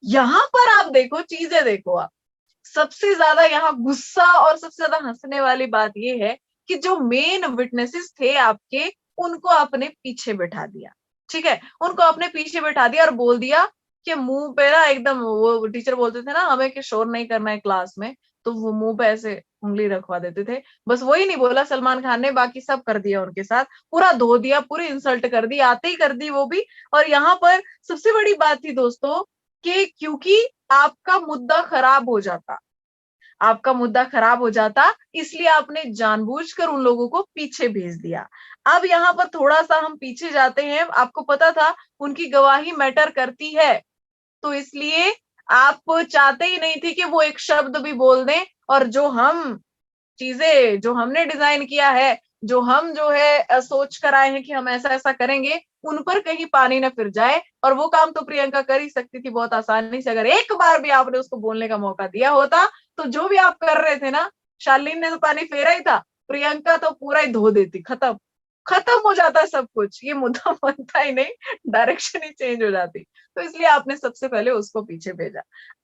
यहाँ पर आप देखो, चीजें देखो आप, सबसे ज्यादा यहाँ गुस्सा और सबसे ज्यादा हंसने वाली बात ये है कि जो मेन विटनेसेस थे आपके, उनको आपने पीछे बैठा दिया। ठीक है, उनको आपने पीछे बैठा दिया और बोल दिया कि मुंह पे ना एकदम, वो टीचर बोलते थे ना हमें कि शोर नहीं करना है क्लास में, तो वो मुंह पे ऐसे उंगली रखवा देते थे। बस वही नहीं बोला सलमान खान ने, बाकी सब कर दिया उनके साथ, पूरा धो दिया, पूरी इंसल्ट कर दी, आते ही कर दी वो भी। और यहाँ पर सबसे बड़ी बात थी दोस्तों कि क्योंकि आपका मुद्दा खराब हो जाता, आपका मुद्दा खराब हो जाता, इसलिए आपने जानबूझकर उन लोगों को पीछे भेज दिया। अब यहाँ पर थोड़ा सा हम पीछे जाते हैं, आपको पता था उनकी गवाही मैटर करती है, तो इसलिए आप चाहते ही नहीं थे कि वो एक शब्द भी बोल दें, और जो हम चीजें जो हमने डिजाइन किया है, जो हम जो है सोच कर आए हैं कि हम ऐसा ऐसा करेंगे, उन पर कहीं पानी ना फिर जाए। और वो काम तो प्रियंका कर ही सकती थी बहुत आसानी से, अगर एक बार भी आपने उसको बोलने का मौका दिया होता, तो जो भी आप कर रहे थे ना, शालीन ने तो पानी फेरा ही था, प्रियंका तो पूरा ही धो देती, खत्म, खत्म हो जाता सब कुछ, ये मुद्दा बनता ही नहीं, डायरेक्शन ही चेंज हो जाती। तो इसलिए आपने सबसे पहले उसको पीछे भेजा।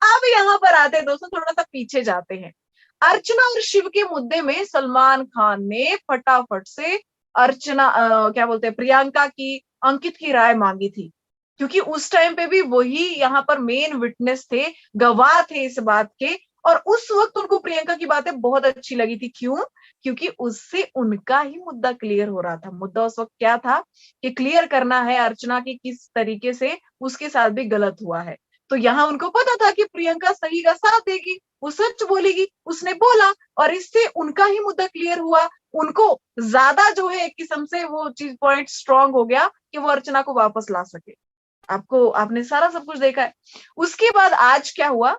अब यहाँ पर आते हैं दोस्तों, थोड़ा सा पीछे जाते हैं। अर्चना और शिव के मुद्दे में सलमान खान ने फटाफट से अर्चना क्या बोलते हैं, प्रियंका की, अंकित की राय मांगी थी, क्योंकि उस टाइम पे भी वही यहाँ पर मेन विटनेस थे, गवाह थे इस बात के। और उस वक्त उनको प्रियंका की बातें बहुत अच्छी लगी थी, क्यों? क्योंकि उससे उनका ही मुद्दा क्लियर हो रहा था। मुद्दा उस वक्त क्या था कि क्लियर करना है अर्चना की किस तरीके से उसके साथ भी गलत हुआ है। तो यहाँ उनको पता था कि प्रियंका सही का साथ देगी, वो सच बोलेगी, उसने बोला, और इससे उनका ही मुद्दा क्लियर हुआ। उनको ज्यादा जो है एक किस्म से वो चीज पॉइंट स्ट्रांग हो गया कि वो अर्चना को वापस ला सके। आपको, आपने सारा सब कुछ देखा है। उसके बाद आज क्या हुआ,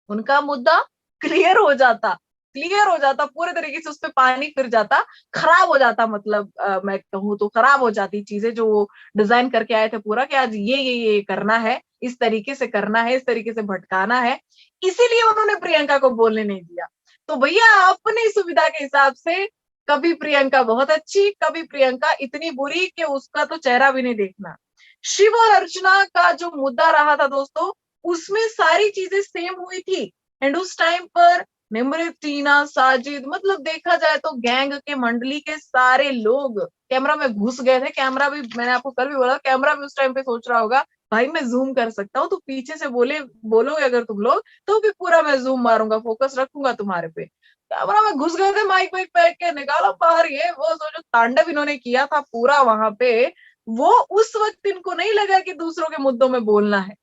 उनका मुद्दा क्लियर हो जाता, क्लियर हो जाता पूरे तरीके से, उस पर पानी फिर जाता, खराब हो जाता, मतलब मैं कहूँ तो खराब हो जाती चीजें जो वो डिजाइन करके आए थे पूरा, कि आज ये करना है, इस तरीके से करना है, इस तरीके से भटकाना है। इसीलिए उन्होंने प्रियंका को बोलने नहीं दिया। तो भैया अपनी सुविधा के हिसाब से, कभी प्रियंका बहुत अच्छी, कभी प्रियंका इतनी बुरी कि उसका तो चेहरा भी नहीं देखना। शिव और अर्चना का जो मुद्दा रहा था दोस्तों, उसमें सारी चीजें सेम हुई थी। एंड उस टाइम पर निम्रत, टीना, साजिद, मतलब देखा जाए तो गैंग के, मंडली के सारे लोग कैमरा में घुस गए थे। कैमरा भी, मैंने आपको कल भी बोला, कैमरा भी उस टाइम पे सोच रहा होगा भाई मैं जूम कर सकता हूँ, तो पीछे से बोलोगे अगर तुम लोग, तो भी पूरा मैं जूम मारूंगा, फोकस रखूंगा तुम्हारे पे। कैमरा में घुस गए थे, माइक वाइक फेंक के निकालो बाहर, ये वो जो तांडव इन्होंने किया था पूरा वहां पे, वो उस वक्त इनको नहीं लगा कि दूसरों के मुद्दों में बोलना है।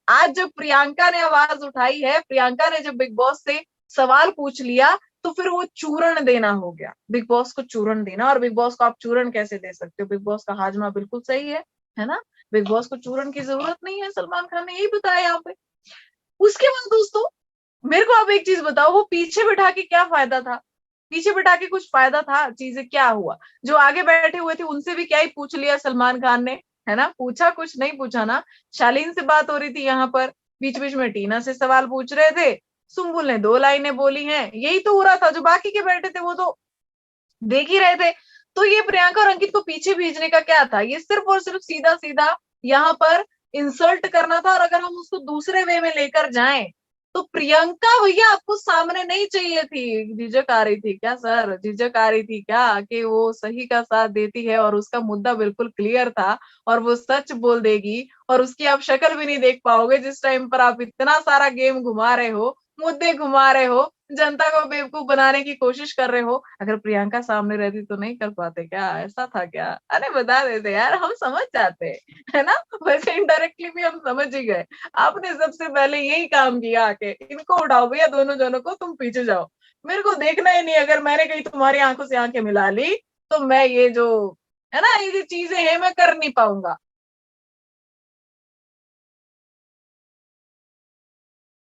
आज जब प्रियंका ने आवाज उठाई है, प्रियंका ने जब बिग बॉस से सवाल पूछ लिया, तो फिर वो चूरण देना हो गया, बिग बॉस को चूरण देना। और बिग बॉस को आप चूरण कैसे दे सकते हो? बिग बॉस का हाजमा बिल्कुल सही है ना? बिग बॉस को चूरण की जरूरत नहीं है, सलमान खान ने यही बताया यहाँ पे। उसके बाद दोस्तों, मेरे को आप एक चीज बताओ, वो पीछे बिठा के क्या फायदा था? पीछे बिठा के कुछ फायदा था? चीजें क्या हुआ? जो आगे बैठे हुए थे उनसे भी क्या ही पूछ लिया सलमान खान ने, है ना? पूछा, कुछ नहीं पूछा ना। शालीन से बात हो रही थी यहाँ पर, बीच बीच में टीना से सवाल पूछ रहे थे, सुम्बुल ने 2 लाइनें बोली हैं, यही तो हो रहा था। जो बाकी के बैठे थे वो तो देख ही रहे थे। तो ये प्रियंका और अंकित को पीछे भेजने का क्या था? ये सिर्फ और सिर्फ सीधा सीधा यहाँ पर इंसल्ट करना था। और अगर हम उसको दूसरे वे में लेकर जाएं, तो प्रियंका भैया आपको सामने नहीं चाहिए थी। झिझक आ रही थी क्या सर? झिझक आ रही थी क्या कि वो सही का साथ देती है और उसका मुद्दा बिल्कुल क्लियर था, और वो सच बोल देगी, और उसकी आप शक्ल भी नहीं देख पाओगे जिस टाइम पर आप इतना सारा गेम घुमा रहे हो, मुद्दे घुमा रहे हो, जनता को बेवकूफ बनाने की कोशिश कर रहे हो। अगर प्रियंका सामने रहती तो नहीं कर पाते क्या? ऐसा था क्या? अरे बता देते यार, हम समझ जाते, है ना? वैसे इनडायरेक्टली भी हम समझ ही गए। आपने सबसे पहले यही काम किया, आके इनको उठाओ भैया, दोनों जनों को, तुम पीछे जाओ, मेरे को देखना ही नहीं। अगर मैंने कहीं तुम्हारी आंखों से आंखें मिला ली, तो मैं ये जो है ना, ये जो चीजें हैं मैं कर नहीं पाऊंगा।